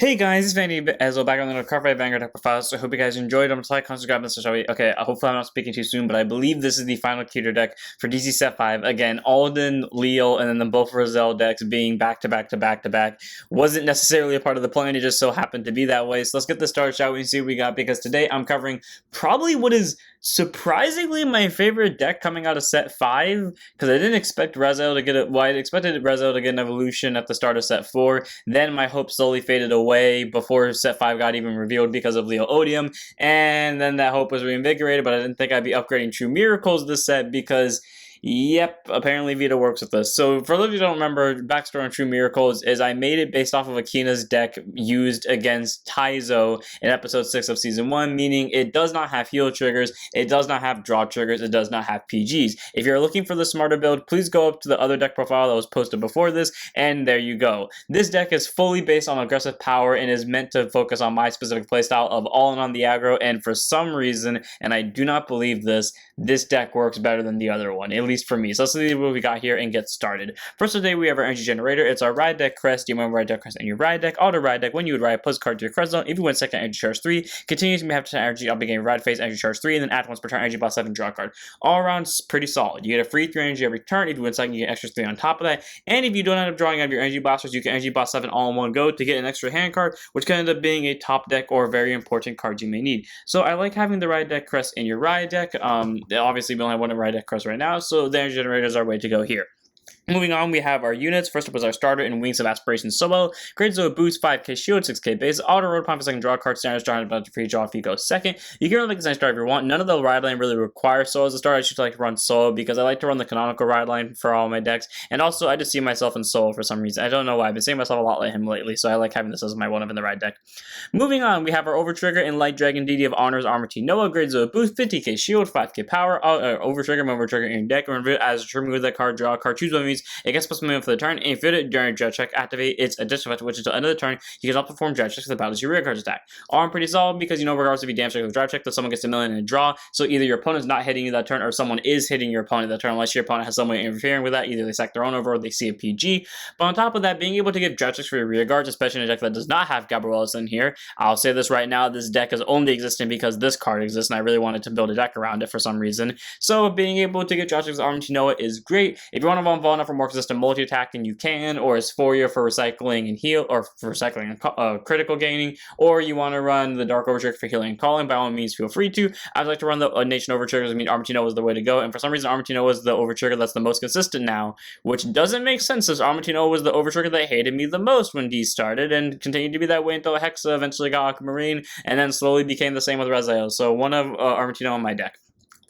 Hey guys, it's Vandy Rezael back on the Carve Vanguard Deck Profile, so I hope you guys enjoyed. I'm like constant grab this, shall we? Okay, hopefully I'm not speaking too soon, but I believe this is the final Keter deck for DC Set 5. Again, Alden, Leo, and then the both Rezael decks being back to back to back to back wasn't necessarily a part of the plan, it just so happened to be that way. So let's get this started, shall we, and see what we got, because today I'm covering probably what is surprisingly my favorite deck coming out of Set 5, because I didn't expect Rezael to get it. Well, I expected Rezael to get an evolution at the start of Set 4, then my hope slowly faded away before Set 5 got even revealed because of Leo Odium, and then that hope was reinvigorated, but I didn't think I'd be upgrading True Miracles this set because yep, apparently Vita works with this. So for those of you who don't remember, backstory on True Miracles is I made it based off of Akina's deck used against Taizo in episode 6 of season 1, meaning it does not have heal triggers, it does not have draw triggers, it does not have PGs. If you're looking for the smarter build, please go up to the other deck profile that was posted before this, and there you go. This deck is fully based on aggressive power and is meant to focus on my specific playstyle of all in on the aggro, and for some reason, and I do not believe this deck works better than the other one, at least for me. So let's see what we got here and get started. First today we have our energy generator. It's our ride deck crest. You remember ride deck crest and your ride deck. Auto ride deck. When you would ride, plus card to your crest zone. If you win second, energy charge 3. Continues to have 10 energy. I'll begin ride phase, energy charge 3, and then add once per turn, energy boss 7, draw a card. All around pretty solid. You get a free 3 energy every turn. If you win second, you get extra 3 on top of that. And if you don't end up drawing out of your energy blasters, you can energy boss 7 all in one go to get an extra hand card, which can end up being a top deck or very important card you may need. So I like having the ride deck crest in your ride deck. Obviously we only have one ride deck crest right now, so the energy generator is our way to go here. Moving on, we have our units. First up is our starter in Wings of Aspiration Solo. Great Zoe boost, 5k shield, 6k base, auto road pump for second draw card, standard starting about to free draw if you go second. You can run like this nice start if you want. None of the ride line really requires solo as a starter. I just like to run solo because I like to run the canonical ride line for all my decks. And also, I just see myself in solo for some reason. I don't know why. I've been seeing myself a lot like him lately, so I like having this as my one of in the ride deck. Moving on, we have our Over Trigger in Light Dragon Deity of Honors Armor T Noah. Great Zoe boost, 50k shield, 5k power, Over Trigger, Over Trigger in your deck. Remember, as remove that card, draw a card, choose one of these. It gets plus for the turn, and if you hit it during Dread Check, activate its additional effect, which is until end of the turn, you can outperform Dread Checks to the battle as your rear card's attack. All pretty solid because you know, regardless if you damage check with Dread Check, that someone gets a million in a draw, so either your opponent's not hitting you that turn, or someone is hitting your opponent that turn, unless your opponent has some way interfering with that. Either they sack their own over or they see a PG. But on top of that, being able to give Dread Checks for your rear guards, especially in a deck that does not have Gabrielis in here, I'll say this right now, this deck is only existing because this card exists, and I really wanted to build a deck around it for some reason. So being able to get Dread Checks Armor to Noah is great. If you want to evolve enough for more consistent multi-attack, then you can, or Asphoria for recycling and heal, or for recycling and critical gaining, or you want to run the Dark Overtrigger for healing and calling, by all means feel free to. I'd like to run the Nation Overtriggers. I mean, Armatino is the way to go, and for some reason Armatino is the Overtrigger that's the most consistent now, which doesn't make sense, as Armatino was the Overtrigger that hated me the most when D started, and continued to be that way until Hexa eventually got Aquamarine, and then slowly became the same with Rezael. So one of Armatino in my deck.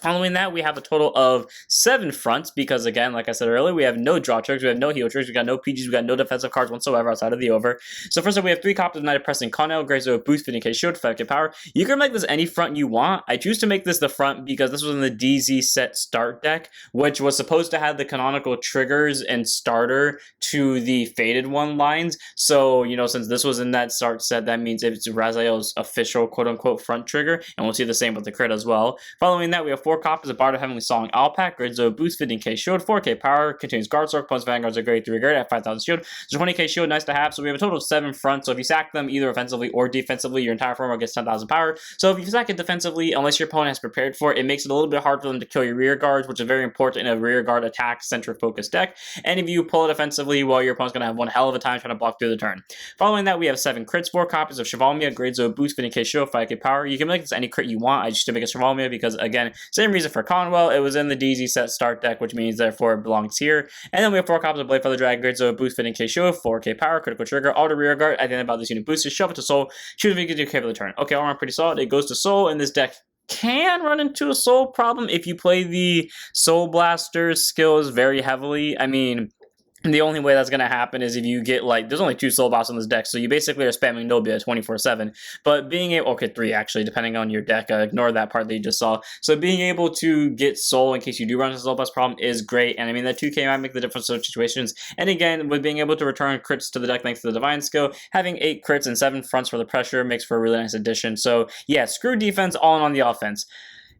Following that, we have a total of 7 fronts, because again, like I said earlier, we have no draw triggers, we have no heal triggers, we got no PGs, we got no defensive cards whatsoever outside of the over. So first up, we have 3 copies of Knight of Pressing Connell, Great Zoe boost, 50k shield, 5k power. You can make this any front you want. I choose to make this the front because this was in the DZ set start deck, which was supposed to have the canonical triggers and starter to the faded one lines. So, you know, since this was in that start set, that means it's Rezael's official quote-unquote front trigger, and we'll see the same with the crit as well. Following that, we have 4 copies of Bard of Heavenly Song Alpac, Great Zoe boost, 15k shield, 4k power, continues guard circle, plus vanguards are great 3 guard at 5,000 shield. So 20k shield, nice to have. So we have a total of 7 fronts. So if you sack them either offensively or defensively, your entire form gets 10,000 power. So if you sack it defensively, unless your opponent has prepared for it, it makes it a little bit hard for them to kill your rear guards, which is very important in a rear guard attack centric focused deck. And if you pull it offensively, well, your opponent's going to have one hell of a time trying to block through the turn. Following that, we have 7 crits, 4 copies of Chevalmia, Great Zoe boost, 50k shield, 5k power. You can make this any crit you want. I just to make a Chevalmia because, again, same reason for Conwell. It was in the DZ set start deck, which means therefore it belongs here. And then we have 4 copies of Blade Feather Dragon, Great Zoe boost, 50k shield, 4k power, critical trigger, auto rear guard. At the end about this unit boost, shove it to soul, shoot if you can do K for the turn. Okay, all around pretty solid. It goes to soul, and this deck can run into a soul problem if you play the Soul Blaster skills very heavily. I mean, the only way that's going to happen is if you get, like, there's only 2 soul boss on this deck, so you basically are spamming Nobia 24/7. But being able, okay, 3 actually, depending on your deck, ignore that part that you just saw. So being able to get soul in case you do run into a soul boss problem is great, and I mean, that 2k might make the difference in situations. And again, with being able to return crits to the deck thanks to the Divine skill, having 8 crits and 7 fronts for the pressure makes for a really nice addition. So yeah, screw defense, all in on the offense.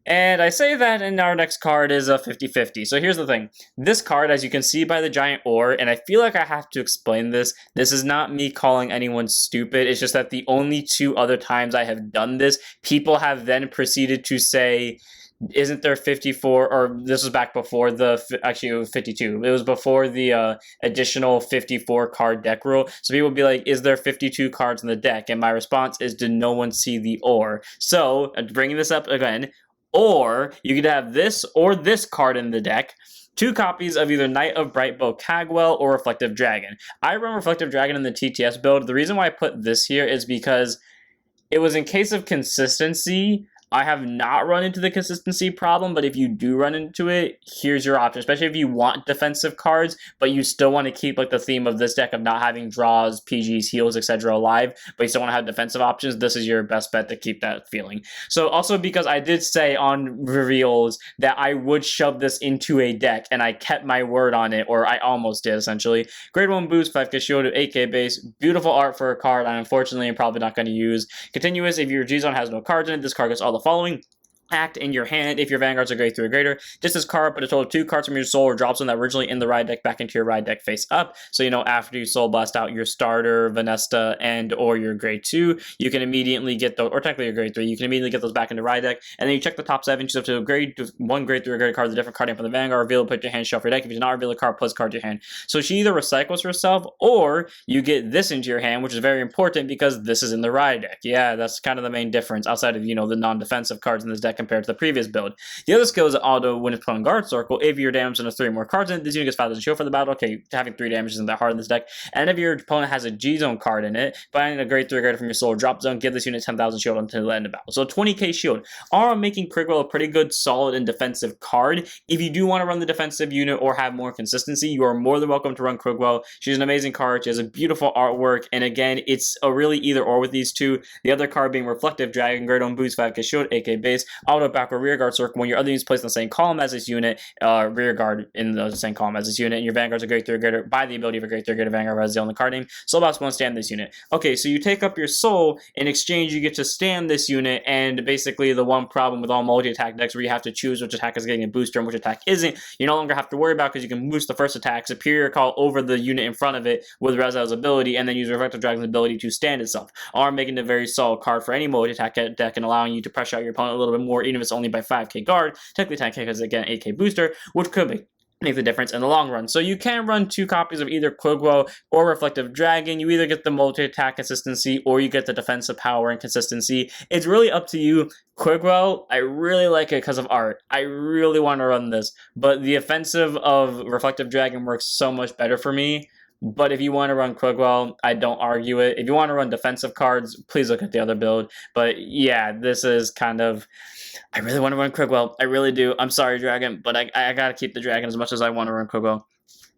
And I say that, and our next card is a 50-50. So here's the thing. This card, as you can see by the giant ore, and I feel like I have to explain this. This is not me calling anyone stupid. It's just that the only 2 other times I have done this, people have then proceeded to say, isn't there 54, or this was back before actually it was 52. It was before the additional 54 card deck rule. So people would be like, is there 52 cards in the deck? And my response is, did no one see the ore? So, bringing this up again, or you could have this or this card in the deck. 2 copies of either Knight of Brightbow Cagwell or Reflective Dragon. I run Reflective Dragon in the TTS build. The reason why I put this here is because it was in case of consistency. I have not run into the consistency problem, but if you do run into it, here's your option, especially if you want defensive cards, but you still want to keep like the theme of this deck of not having draws, PGs, heals, etc. alive, but you still want to have defensive options. This is your best bet to keep that feeling. So also because I did say on reveals that I would shove this into a deck, and I kept my word on it, or I almost did essentially. Grade 1 boost, 5k shield, 8k base, beautiful art for a card I unfortunately am probably not going to use. Continuous, if your G-Zone has no cards in it, this card gets all the following. Act in your hand if your vanguards are grade 3 or greater. Just this card, put a total of 2 cards from your soul or drops one that originally in the ride deck back into your ride deck face up. So, you know, after you soul blast out your starter, Vesta, and or your grade 2, you can immediately get those, or technically your grade 3, you can immediately get those back into ride deck. And then you check the top 7, choose up to one grade 3 or greater card, the different card name from the vanguard, reveal it, put your hand, shuffle your deck. If you do not reveal a card, plus card to your hand. So she either recycles herself, or you get this into your hand, which is very important because this is in the ride deck. Yeah, that's kind of the main difference outside of, you know, the non-defensive cards in this deck compared to the previous build. The other skill is auto when it's put on guard circle. If your damage and there's 3 more cards in it, this unit gets 5,000 shield for the battle. Okay, having 3 damage isn't that hard in this deck. And if your opponent has a G-Zone card in it, buying a grade 3 greater from your soul drop zone, give this unit 10,000 shield until the end of battle. So 20k shield. Are making Krigwell a pretty good, solid, and defensive card. If you do want to run the defensive unit or have more consistency, you are more than welcome to run Krigwell. She's an amazing card. She has a beautiful artwork. And again, it's a really either or with these 2. The other card being Reflective Dragon, grade 1 boost, 5k shield, 8k base, auto back or rear guard circle. When your other units placed in the same column as this unit, rear guard in the same column as this unit, and your vanguards are grade 3 or greater by the ability of a grade 3 or greater vanguard Rezael on the card name. Soul boss won't stand this unit. Okay, so you take up your soul, in exchange you get to stand this unit, and basically the one problem with all multi-attack decks where you have to choose which attack is getting a booster and which attack isn't, you no longer have to worry about because you can boost the first attack, superior call over the unit in front of it with Rezael's ability, and then use Reflective Dragon's ability to stand itself. Are making a very solid card for any multi-attack deck and allowing you to pressure out your opponent a little bit more, even if it's only by 5k guard, technically 10k because again 8k booster, which could make the difference in the long run. So you can run 2 copies of either Krigwell or Reflective Dragon. You either get the multi-attack consistency or you get the defensive power and consistency. It's really up to you. Krigwell, I really like it because of art. I really want to run this, but the offensive of Reflective Dragon works so much better for me. But if you want to run Krigwell, I don't argue it. If you want to run defensive cards, please look at the other build. But yeah, this is kind of... I really want to run Krigwell. I really do. I'm sorry, Dragon, but I gotta keep the Dragon as much as I want to run Krigwell.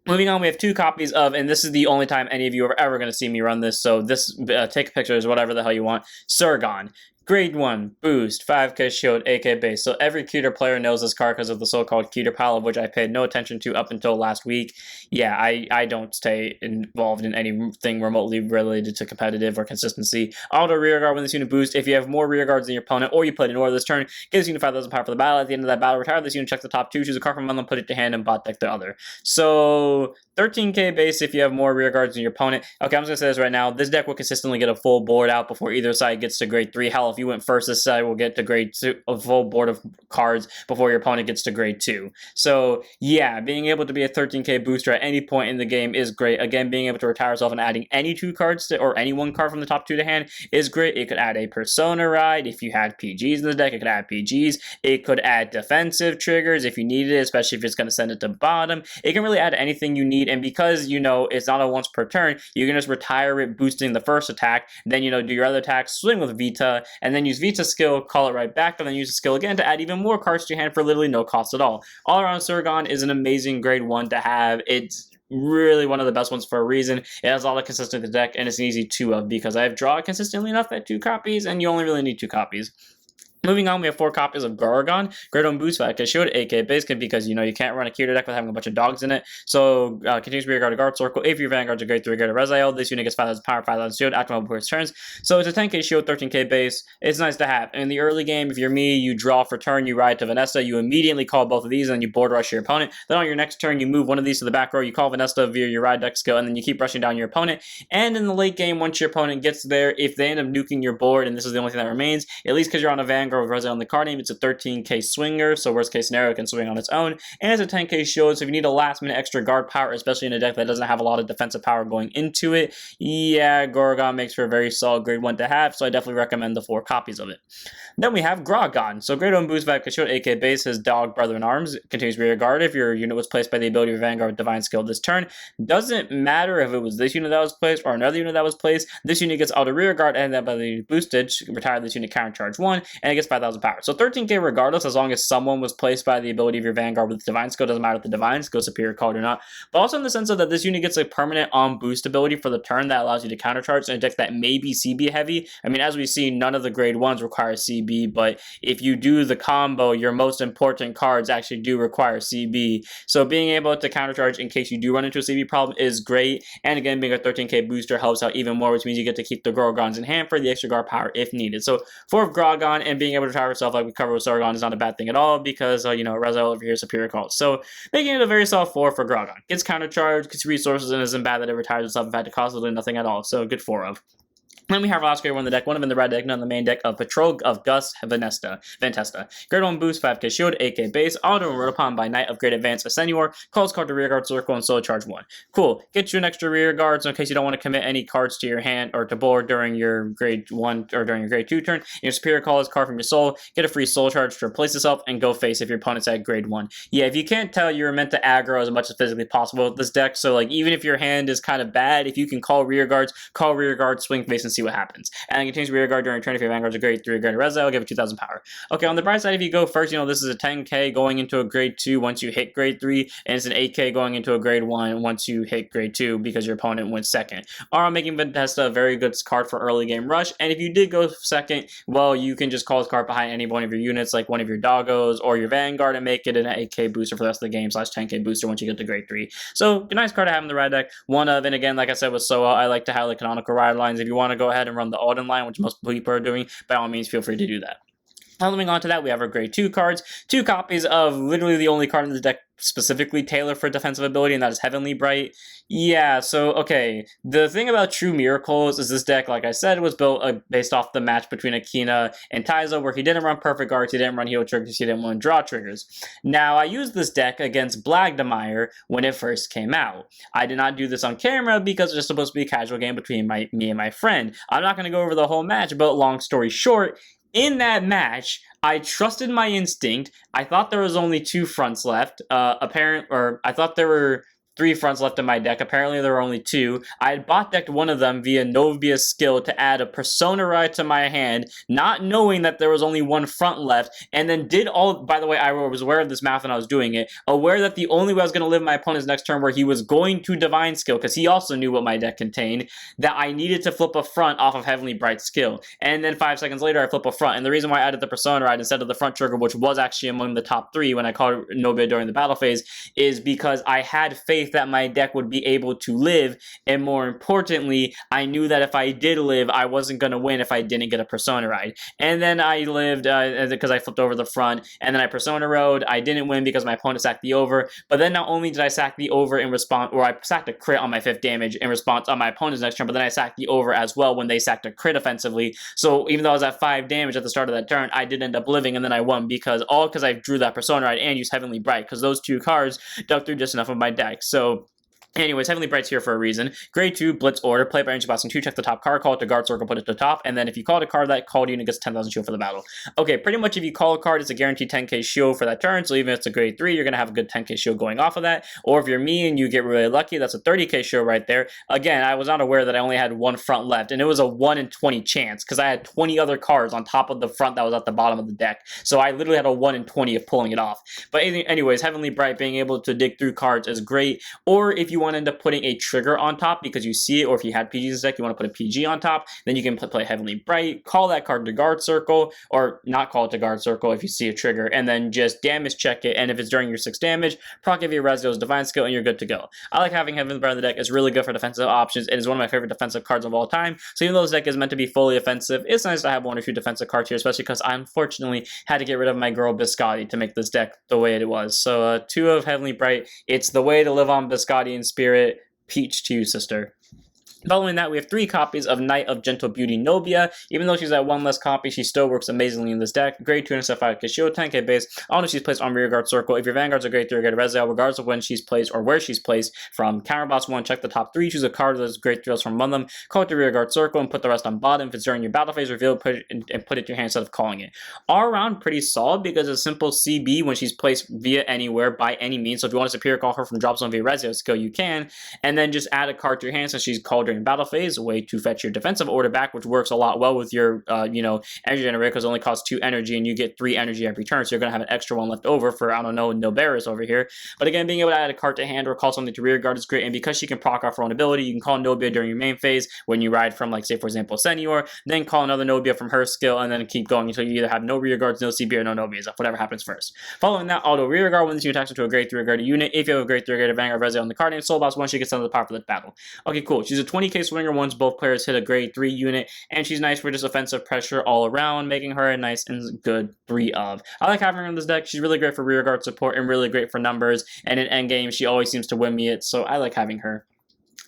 Moving on, we have 2 copies of, and this is the only time any of you are ever going to see me run this, so this, take pictures, whatever the hell you want. Suron. Grade 1, boost, 5k shield, 8k base. So every Keter player knows this card because of the so-called Keter pile, of which I paid no attention to up until last week. Yeah, I don't stay involved in anything remotely related to competitive or consistency. Auto rear guard when this unit boosts. If you have more rear guards than your opponent, or you put in order this turn, give this unit 5,000 power for the battle. At the end of that battle, retire this unit, check the top 2, choose a card from among them, put it to hand, and bot deck the other. So 13k base if you have more rear guards than your opponent. Okay, I'm just going to say this right now. This deck will consistently get a full board out before either side gets to grade 3. Hell, if you went first, this side will get to grade 2, a full board of cards before your opponent gets to grade 2. So yeah, being able to be a 13k booster at any point in the game is great. Again, being able to retire yourself and adding any 2 cards to, or any 1 card from the top 2 to hand is great. It could add a Persona ride. If you had PGs in the deck, it could add PGs. It could add defensive triggers if you needed it, especially if it's going to send it to bottom. It can really add anything you need, and because, you know, it's not a once per turn, you can just retire it boosting the first attack, then, you know, do your other attack, swing with Vita, and then use Vita's skill, call it right back, and then use the skill again to add even more cards to your hand for literally no cost at all. All around, Suron is an amazing grade 1 to have. It's really one of the best ones for a reason. It has a lot of consistency in the deck, and it's an easy 2 of because I've drawn consistently enough at 2 copies, and you only really need 2 copies. Moving on, we have 4 copies of Gargon, Great One Boost Vodka Shield, aka basically because, you can't run a Keter deck with having a bunch of dogs in it. So, continues rear guard to guard circle. If your Vanguard's a grade 3 guard to Rezael, this unit gets 5,000 power, 5,000 shield after multiple turns. So, it's a 10k shield, 13k base. It's nice to have. In the early game, if you're me, you draw for turn, you ride to Vesta, you immediately call both of these, and then you board rush your opponent. Then on your next turn, you move one of these to the back row, you call Vesta via your ride deck skill, and then you keep rushing down your opponent. And in the late game, once your opponent gets there, if they end up nuking your board, and this is the only thing that remains, at least because you're on a Vanguard with Rezael in the card name, it's a 13k swinger, so worst case scenario, it can swing on its own, and it's a 10k shield, so if you need a last minute extra guard power, especially in a deck that doesn't have a lot of defensive power going into it, yeah, Gorgon makes for a very solid grade 1 to have, so I definitely recommend the 4 copies of it. Then we have Grogon. So grade 1 boost Vodka Shield, AK base, his dog brother in arms, continues rear guard if your unit was placed by the ability of Vanguard with Divine Skill this turn. Doesn't matter if it was this unit that was placed or another unit that was placed, this unit gets auto rear guard and that ability boosted, retire this unit counter charge 1, and it gets 5,000 power. So 13k regardless, as long as someone was placed by the ability of your Vanguard with Divine Skill, doesn't matter if the Divine Skill is superior card or not. But also in the sense of that this unit gets a permanent on boost ability for the turn that allows you to countercharge in a deck that may be CB heavy. I mean, as we see, none of the grade 1s require CB, but if you do the combo, your most important cards actually do require CB. So being able to countercharge in case you do run into a CB problem is great. And again, being a 13k booster helps out even more, which means you get to keep the Gorgons in hand for the extra guard power if needed. So 4 Grogon and being able to retire yourself like we covered with Suron is not a bad thing at all because, Rezael over here is superior calls. So making it a very solid 4 for Grogon. Gets countercharged, gets resources, and isn't bad that it retires itself. In fact, it costs literally nothing at all. So good 4 of. Then we have our last grade 1 in the deck, one of them in the red deck, none in the main deck of Patrol of Gus Vesta. Grade 1 boost, 5k shield, 8k base, auto and rode upon by Knight of Great Advance Ascenyor, calls card to rear guard circle and solo charge 1. Cool. Get you an extra rear guard, so in case you don't want to commit any cards to your hand or to board during your grade 1 or during your grade 2 turn, your superior call is card from your soul, get a free soul charge to replace itself, and go face if your opponent's at grade 1. Yeah, if you can't tell, you're meant to aggro as much as physically possible with this deck, so even if your hand is kind of bad, if you can call rear guards, swing face, and see what happens. And continues rear guard during turn if your Vanguard's a grade 3 guard Rezael, give it 2,000 power. Okay, on the bright side, if you go first, this is a 10k going into a grade 2 once you hit grade 3, and it's an 8k going into a grade 1 once you hit grade 2 because your opponent went second. Or making Vesta a very good card for early game rush, and if you did go second, well, you can just call this card behind any one of your units, like one of your doggos or your Vanguard, and make it an 8k booster for the rest of the game / 10k booster once you get to grade 3. So, a nice card to have in the ride deck. One of, and again, like I said with Soa, I like to have canonical ride lines. If you want to go ahead and run the Alden line, which most people are doing, by all means, feel free to do that. Now, moving on to that, we have our grade 2 cards. 2 copies of literally the only card in the deck specifically tailored for defensive ability, and that is Heavenly Bright. Yeah, so, okay, the thing about True Miracles is this deck, like I said, was built based off the match between Akina and Taizo, where he didn't run Perfect Guards, he didn't run Heal Triggers, he didn't run Draw Triggers. Now, I used this deck against Blagdemire when it first came out. I did not do this on camera because it's just supposed to be a casual game between me and my friend. I'm not going to go over the whole match, but long story short, in that match, I trusted my instinct. I thought there was only 2 fronts left. I thought there were 3 fronts left in my deck. Apparently there were only 2. I had bot decked one of them via Novia's skill to add a Persona Ride to my hand, not knowing that there was only 1 front left, and then by the way, I was aware of this math when I was doing it, aware that the only way I was going to live my opponent's next turn where he was going to Divine Skill, because he also knew what my deck contained, that I needed to flip a front off of Heavenly Bright skill. And then 5 seconds later, I flip a front. And the reason why I added the Persona Ride instead of the front trigger, which was actually among the top 3 when I called Novia during the battle phase, is because I had faith that my deck would be able to live, and more importantly, I knew that if I did live, I wasn't going to win if I didn't get a Persona Ride. And then I lived because I flipped over the front, and then I Persona Rode. I didn't win because my opponent sacked the over, but then not only did I sack the over in response, or I sacked a crit on my 5th damage in response on my opponent's next turn, but then I sacked the over as well when they sacked a crit offensively. So even though I was at 5 damage at the start of that turn, I did end up living, and then I won because I drew that Persona Ride and used Heavenly Bright, because those 2 cards dug through just enough of my deck. So anyways, Heavenly Bright's here for a reason. Grade 2, Blitz Order. Play by Ancient Bossing 2, check the top card, call it to guard circle, put it to the top, and then if you call it a card, that called unit gets 10,000 shield for the battle. Okay, pretty much if you call a card, it's a guaranteed 10k shield for that turn, so even if it's a grade 3, you're going to have a good 10k shield going off of that. Or if you're me and you get really lucky, that's a 30k shield right there. Again, I was not aware that I only had 1 front left, and it was a 1 in 20 chance, because I had 20 other cards on top of the front that was at the bottom of the deck. So I literally had a 1 in 20 of pulling it off. But anyways, Heavenly Bright being able to dig through cards is great. Or if you want want to end up putting a trigger on top because you see it, or if you had PG's deck, you want to put a PG on top, then you can play Heavenly Bright, call that card to guard circle, or not call it to guard circle if you see a trigger, and then just damage check it, and if it's during your 6 damage, proc give your Rezael's Divine Skill, and you're good to go. I like having Heavenly Bright in the deck. It's really good for defensive options. It is one of my favorite defensive cards of all time, so even though this deck is meant to be fully offensive, it's nice to have 1 or 2 defensive cards here, especially because I unfortunately had to get rid of my girl Biscotti to make this deck the way it was. So 2 of Heavenly Bright, it's the way to live on Biscotti in spirit. Peach to you, sister. Following that, we have 3 copies of Knight of Gentle Beauty Nobia. Even though she's at 1 less copy, she still works amazingly in this deck. Grade 2 and 5 Kishio, 10k base. All she's placed on rearguard circle. If your vanguards are grade 3 or grade Rezael, regardless of when she's placed or where she's placed, from counter boss 1, check the top 3, choose a card that's grade 3 from among them, call it to rearguard circle, and put the rest on bottom. If it's during your battle phase, reveal it, put it to your hand instead of calling it. All around, pretty solid because it's simple CB when she's placed via anywhere by any means. So if you want to superior call her from drop zone via Rezael skill, you can. And then just add a card to your hand since she's called during battle phase. Way to fetch your defensive order back, which works a lot well with your energy generator because it only costs 2 energy and you get 3 energy every turn, so you're going to have an extra 1 left over for, I don't know, Noberis over here. But again, being able to add a card to hand or call something to rear guard is great, and because she can proc off her own ability, you can call Nobia during your main phase when you ride from, like, say, for example, Senior, then call another Nobia from her skill, and then keep going until you either have no rear guards, no CB, or no Nobias, whatever happens first. Following that, auto rear guard when you attach into a grade 3 guarded unit. If you have a grade 3 guarded Vanguard Rezael on the card name, Soul Boss 1, she gets sent to the power for the battle. Okay, cool. She's a 20k swinger once both players hit a grade 3 unit, and she's nice for just offensive pressure all around, making her a nice and good 3 of. I like having her in this deck. She's really great for rear guard support and really great for numbers, and in endgame she always seems to win me it, so I like having her.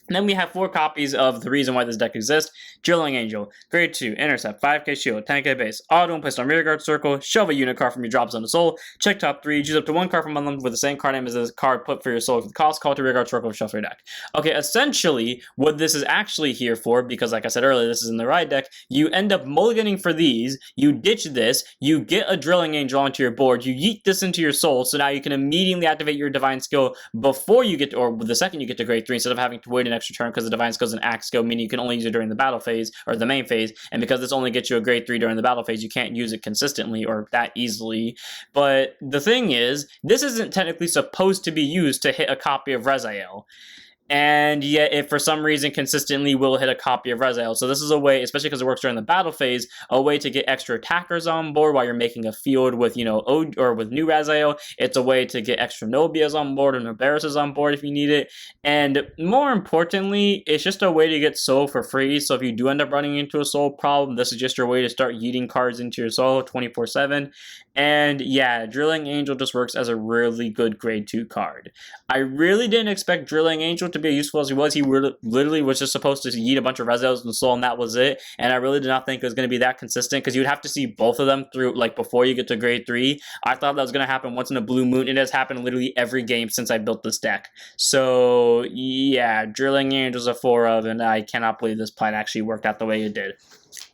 And then we have 4 copies of the reason why this deck exists. Drilling Angel, grade 2, intercept, 5k shield, 10k base, auto and placed on rearguard circle, shove a unit card from your drop zone to soul, check top 3, choose up to 1 card from them with the same card name as this card, put for your soul for the cost, call to rearguard circle, shuffle your deck. Okay, essentially, what this is actually here for, because like I said earlier, this is in the ride deck, you end up mulliganing for these, you ditch this, you get a Drilling Angel onto your board, you yeet this into your soul, so now you can immediately activate your divine skill before you get to, or the second you get to grade 3, instead of having to wait an extra turn, because the divine skill is an axe skill, meaning you can only use it during the battle phase or the main phase, and because this only gets you a grade 3 during the battle phase, you can't use it consistently or that easily. But the thing is, this isn't technically supposed to be used to hit a copy of Rezael, and yet it for some reason consistently will hit a copy of Rezael. So this is a way, especially because it works during the battle phase, a way to get extra attackers on board while you're making a field with, or with new Rezael. It's a way to get extra Nobias on board or Noberis on board if you need it. And more importantly, it's just a way to get soul for free. So if you do end up running into a soul problem, this is just your way to start yeeting cards into your soul 24/7. And yeah, Drilling Angel just works as a really good grade 2 card. I really didn't expect Drilling Angel to be as useful as he was. He literally was just supposed to yeet a bunch of Rezaels and soul, and that was it. And I really did not think it was going to be that consistent, because you'd have to see both of them through, like, before you get to grade 3. I thought that was going to happen once in a blue moon. It has happened literally every game since I built this deck. So yeah, Drilling Angel's a 4 of, and I cannot believe this plan actually worked out the way it did.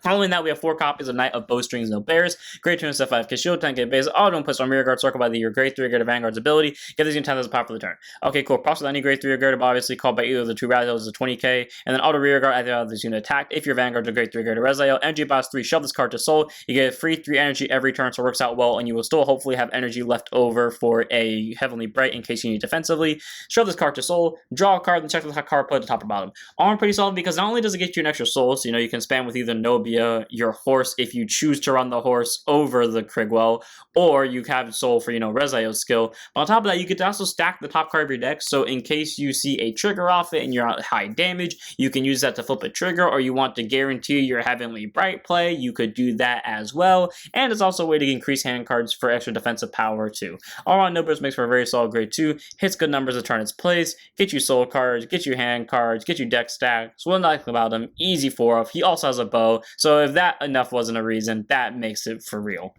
Following that, we have 4 copies of Knight of Bowstrings No Bears, grade 2 and 5k shield, 10k base, auto and placed on rearguard circle by your grade 3 or greater Vanguard's ability. Get these in 10 as a power for the turn. Okay, cool. Procs with any grade 3 or greater, obviously called by either of the 2 Rezaels is a 20k, and then auto rearguard at the other this unit attacked. If your Vanguard's a grade 3 or greater Rezael, energy boss 3, shove this card to soul. You get a free 3 energy every turn, so it works out well, and you will still hopefully have energy left over for a Heavenly Bright in case you need defensively. Shove this card to soul, draw a card, and check the card, put it at the top or bottom. Arm pretty solid because not only does it get you an extra soul, so you can spam with either Nobia, your horse, if you choose to run the horse over the Krigwell, or you have soul for, Rezael's skill. But on top of that, you get to also stack the top card of your deck, so in case you see a trigger off it and you're at high damage, you can use that to flip a trigger, or you want to guarantee your Heavenly Bright play, you could do that as well. And it's also a way to increase hand cards for extra defensive power too. All around, Nobilis makes for a very solid grade 2, hits good numbers to turn its place, get you soul cards, get you hand cards, get you deck stacks. What I like about him, easy 4 of. He also has a bow, so if that enough wasn't a reason, that makes it for real.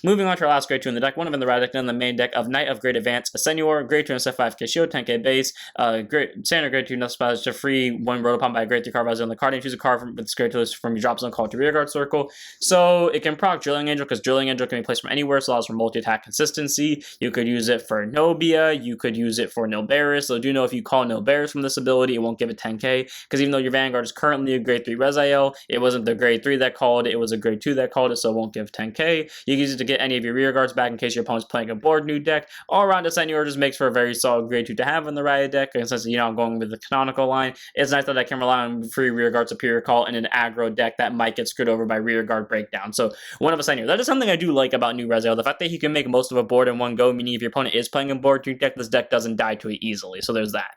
Moving on to our last grade 2 in the deck, one of them in the ride deck, and then the main deck of Knight of Great Advance, a Senior, grade 2 and 5k shield, 10k base, standard grade 2 nothing to free when rode upon by a grade 3 card on the card, and choose a card from its grade 2 list from your drop zone called to rearguard circle. So it can proc Drilling Angel, because Drilling Angel can be placed from anywhere, so allows for multi-attack consistency. You could use it for Nobia, you could use it for Noberis, so do know if you call Noberis from this ability, it won't give it 10k, because even though your Vanguard is currently a grade 3 Rezael, it wasn't the grade 3 that called it, it was a grade 2 that called it, so it won't give 10k. You can use it to get any of your rear guards back in case your opponent's playing a board new deck. All around, this Senior just makes for a very solid grade 2 to have in the riot deck. And since, I'm going with the canonical line, it's nice that I can rely on free rear guard superior call in an aggro deck that might get screwed over by rear guard breakdown. So one of a Senior. That is something I do like about new Rezael. The fact that he can make most of a board in one go, meaning if your opponent is playing a board new deck, this deck doesn't die to it easily. So there's that.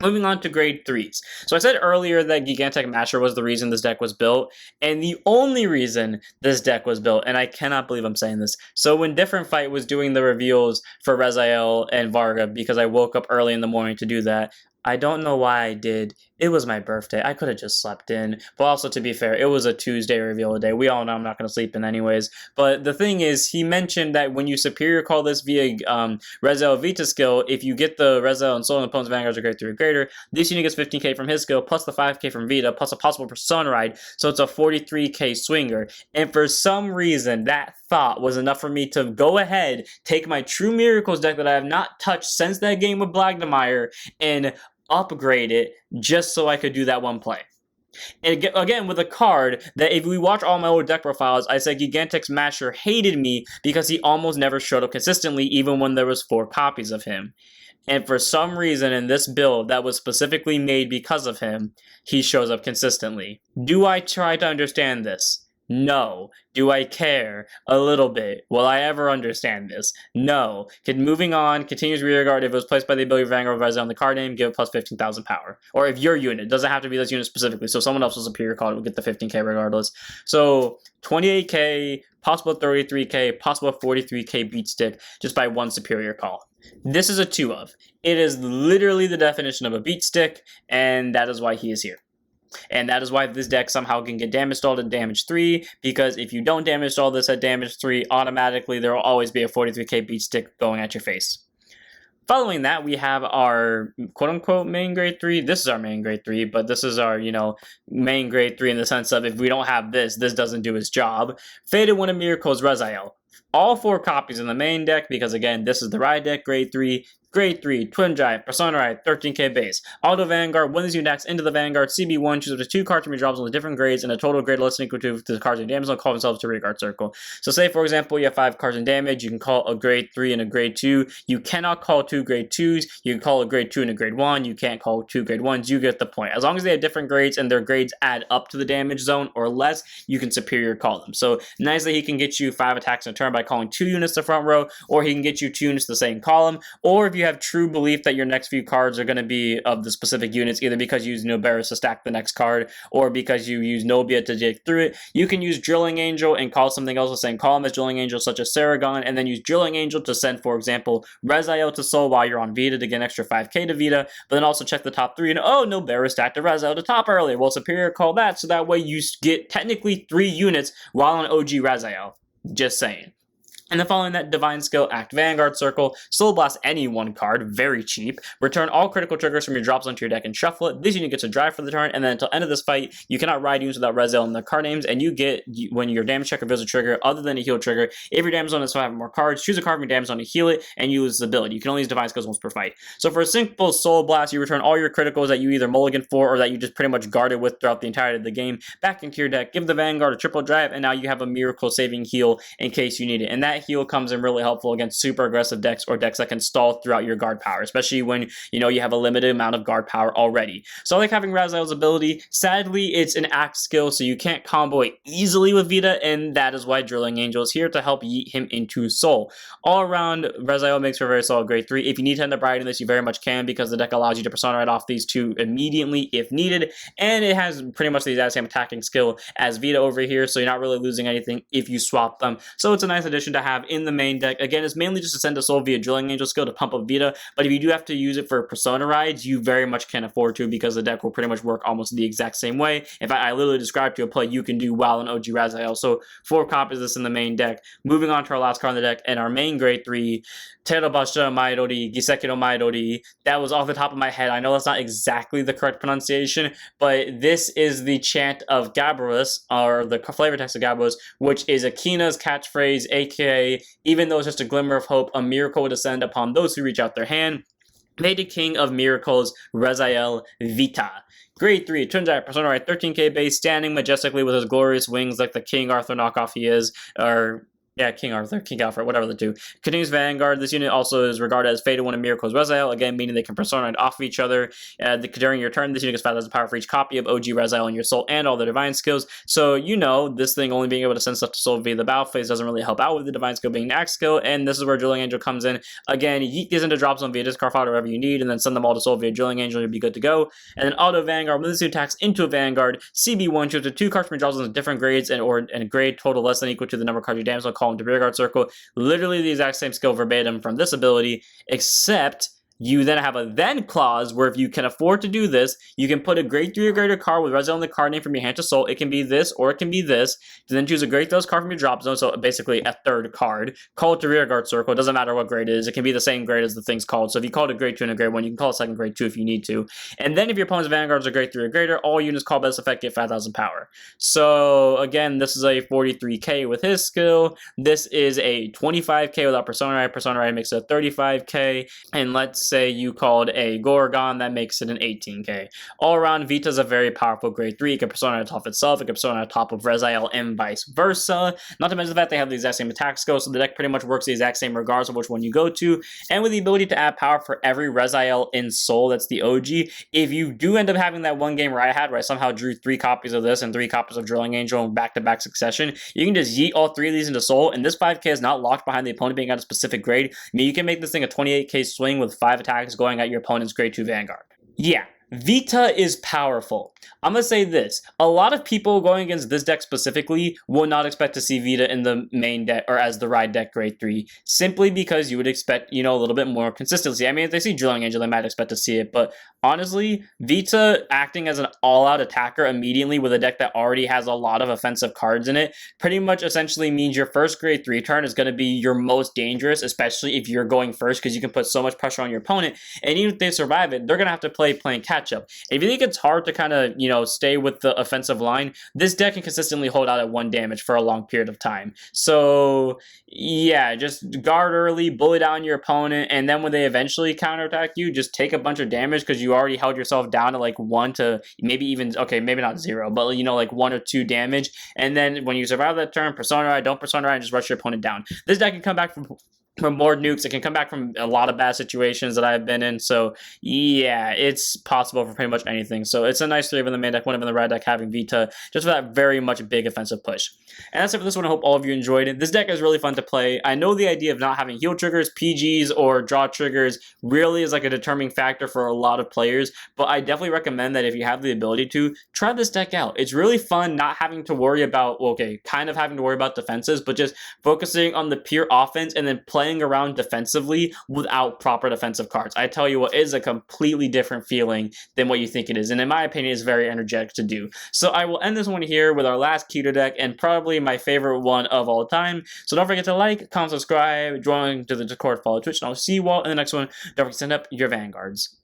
Moving on to grade 3s. So I said earlier that Gigantic Masher was the reason this deck was built, and the only reason this deck was built, and I cannot believe I'm saying this. So when Different Fight was doing the reveals for Rezael and Varga, because I woke up early in the morning to do that, I don't know why I did. It was my birthday. I could have just slept in. But also, to be fair, it was a Tuesday reveal day. We all know I'm not going to sleep in anyways. But the thing is, he mentioned that when you superior call this via Rezael Vita skill, if you get the Rezael and Soul and opponent's Vanguards are grade 3 or greater, this unit gets 15k from his skill, plus the 5k from Vita, plus a possible Persona Ride, so it's a 43k swinger. And for some reason, that thought was enough for me to go ahead, take my True Miracles deck that I have not touched since that game with Blagdemeyer, and upgrade it just so I could do that one play. And again, with a card that if we watch all my old deck profiles, I said Gigantic Masher hated me because he almost never showed up consistently, even when there was 4 copies of him. And for some reason in this build that was specifically made because of him, he shows up consistently. Do I try to understand this? No. Do I care? A little bit. Will I ever understand this? No. Moving on, continues rear guard. If it was placed by the ability of Vanguard Rezael on the card name, give it plus 15,000 power. Or if your unit, doesn't have to be this unit specifically, so someone else's superior card will get the 15k regardless. So 28k, possible 33k, possible 43k beat stick just by one superior call. This is a 2 of. It is literally the definition of a beat stick, and that is why he is here. And that is why this deck somehow can get damage stalled at damage 3, because if you don't damage stall this at damage 3, automatically there will always be a 43k beat stick going at your face. Following that, we have our quote-unquote main grade 3. This is our main grade 3, but this is our, main grade 3 in the sense of if we don't have this, this doesn't do its job. Faded One of Miracles Rezael. All 4 copies in the main deck, because again, this is the Ride deck, grade 3. Grade 3, Twin Drive, Persona Ride, 13k base. Auto Vanguard, when this unit acts into the Vanguard, CB1, choose up to 2 cards from your drops on the different grades, and a total grade less than equal to the cards in damage zone call themselves to rear guard circle. So say, for example, you have 5 cards in damage, you can call a grade 3 and a grade 2. You cannot call 2 grade 2s, you can call a grade 2 and a grade 1, you can't call 2 grade 1s, you get the point. As long as they have different grades and their grades add up to the damage zone or less, you can superior call them. So nice that he can get you 5 attacks in a turn by calling 2 units to front row, or he can get you 2 units to the same column, or if you have true belief that your next few cards are going to be of the specific units, either because you use Noberis to stack the next card, or because you use Nobia to dig through it. You can use Drilling Angel and call something else the same column as Drilling Angel, such as Saragon, and then use Drilling Angel to send, for example, Rezael to Soul while you're on Vita to get an extra 5k to Vita, but then also check the top 3 and, oh, Noberis stacked a Rezael to top earlier. Well, superior call that, so that way you get technically 3 units while on OG Rezael. Just saying. And then following that, Divine Skill, Act Vanguard Circle, Soul Blast any 1 card, very cheap. Return all critical triggers from your drops onto your deck and shuffle it. This unit gets a drive for the turn, and then until end of this fight, you cannot ride units without Rezael in the card names, and you get, when your damage check reveals a trigger other than a heal trigger, if your damage zone has 5 or more cards, choose a card from your damage zone to heal it, and you lose the ability. You can only use Divine Skills once per fight. So for a simple Soul Blast, you return all your criticals that you either mulligan for or that you just pretty much guarded with throughout the entirety of the game back into your deck, give the Vanguard a triple drive, and now you have a miracle saving heal in case you need it. And that heal comes in really helpful against super aggressive decks or decks that can stall throughout your guard power, especially when you have a limited amount of guard power already. So I like having Rezael's ability. Sadly, it's an act skill, so you can't combo it easily with Vita, and that is why Drilling Angel is here to help yeet him into Soul. All around, Rezael makes for a very solid grade 3. If you need to end up riding this, you very much can, because the deck allows you to Persona Ride off these 2 immediately if needed, and it has pretty much the exact same attacking skill as Vita over here, so you're not really losing anything if you swap them. So it's a nice addition to have in the main deck. Again, it's mainly just to send a Soul via Drilling Angel skill to pump up Vita, but if you do have to use it for Persona Rides, you very much can afford to, because the deck will pretty much work almost the exact same way. If I literally described to you a play you can do while in OG Rezael. So 4 copies of this in the main deck. Moving on to our last card in the deck, and our main grade 3, Terabasha Maidori, Giseki no Maidori. That was off the top of my head. I know that's not exactly the correct pronunciation, but this is the chant of Gabrus, or the flavor text of Gabrus, which is Akina's catchphrase, aka, even though it's just a glimmer of hope, a miracle will descend upon those who reach out their hand. Made King of Miracles, Rezael Vita. Grade 3, Twin Giant, Persona Ride, 13k base, standing majestically with his glorious wings like the King Arthur knockoff he is, or Yeah, King Arthur, King Alfred, whatever the two. Continues Vanguard. This unit also is regarded as Fated One of Miracles Rezael, again, meaning they can persona off of each other. During your turn, this unit gets 5,000 power for each copy of OG Rezael in your soul and all the divine skills. So, this thing only being able to send stuff to soul via the battle phase doesn't really help out with the divine skill being an axe skill, and this is where Drilling Angel comes in. Again, yeet these into drop zone via discard file, wherever you need, and then send them all to soul via Drilling Angel, you'll be good to go. And then Auto Vanguard, when this attacks into a Vanguard, CB1 shifts to 2 cards from your drop zones in different grades and grade total less than equal to the number of cards you damage, so call them to rearguard circle. Literally the exact same skill verbatim from this ability, except you then have a then clause where if you can afford to do this, you can put a grade 3 or greater card with Rezael in the card name from your hand to soul. It can be this or it can be this. You then choose a grade 3 card from your drop zone, so basically a third card. Call it to rearguard circle. It doesn't matter what grade it is. It can be the same grade as the thing's called. So if you call it a grade 2 and a grade 1, you can call it second grade 2 if you need to. And then if your opponent's vanguards are grade 3 or greater, all units called by this effect get 5,000 power. So again, this is a 43k with his skill. This is a 25k without Persona Ride. Persona Ride makes it a 35k. And let's say you called a Gorgon, that makes it an 18k. All around, Vita's a very powerful grade 3. It can persona on top of itself, it can persona on top of Rezael, and vice versa. Not to mention the fact they have the exact same attack skill, so the deck pretty much works the exact same regardless of which one you go to. And with the ability to add power for every Rezael in Soul, that's the OG. If you do end up having that one game where I somehow drew 3 copies of this and 3 copies of Drilling Angel in back-to-back succession, you can just yeet all 3 of these into Soul, and this 5k is not locked behind the opponent being at a specific grade. I mean, you can make this thing a 28k swing with 5 attacks going at your opponent's grade 2 Vanguard. Yeah, Vita is powerful. I'm going to say this. A lot of people going against this deck specifically will not expect to see Vita in the main deck or as the ride deck grade 3, simply because you would expect, a little bit more consistency. I mean, if they see Drilling Angel, they might expect to see it, but honestly, Vita acting as an all-out attacker immediately with a deck that already has a lot of offensive cards in it pretty much essentially means your first grade 3 turn is going to be your most dangerous, especially if you're going first, because you can put so much pressure on your opponent, and even if they survive it, they're going to have to play playing catch-up. If you think it's hard to kind of, stay with the offensive line, this deck can consistently hold out at 1 damage for a long period of time. So, yeah, just guard early, bully down your opponent, and then when they eventually counterattack you, just take a bunch of damage because you already held yourself down to like 1 to maybe even, okay, maybe not 0, but like 1 or 2 damage. And then when you survive that turn, Persona Ride, don't Persona Ride, and just rush your opponent down. This deck can come back from more nukes. It can come back from a lot of bad situations that I've been in. So yeah, it's possible for pretty much anything. So it's a nice 3 in the main deck, 1 in the red deck having Vita, just for that very much big offensive push. And that's it for this one. I hope all of you enjoyed it. This deck is really fun to play. I know the idea of not having heal triggers, PGs, or draw triggers really is like a determining factor for a lot of players, but I definitely recommend that if you have the ability to, try this deck out. It's really fun not having to worry about, kind of having to worry about defenses, but just focusing on the pure offense and then playing around defensively without proper defensive cards. I tell you what, it is a completely different feeling than what you think it is, and in my opinion, it's very energetic to do. So I will end this one here with our last Keter deck, and probably my favorite one of all time. So don't forget to like, comment, subscribe, join to the Discord, follow Twitch, and I'll see you all in the next one. Don't forget to send up your Vanguards.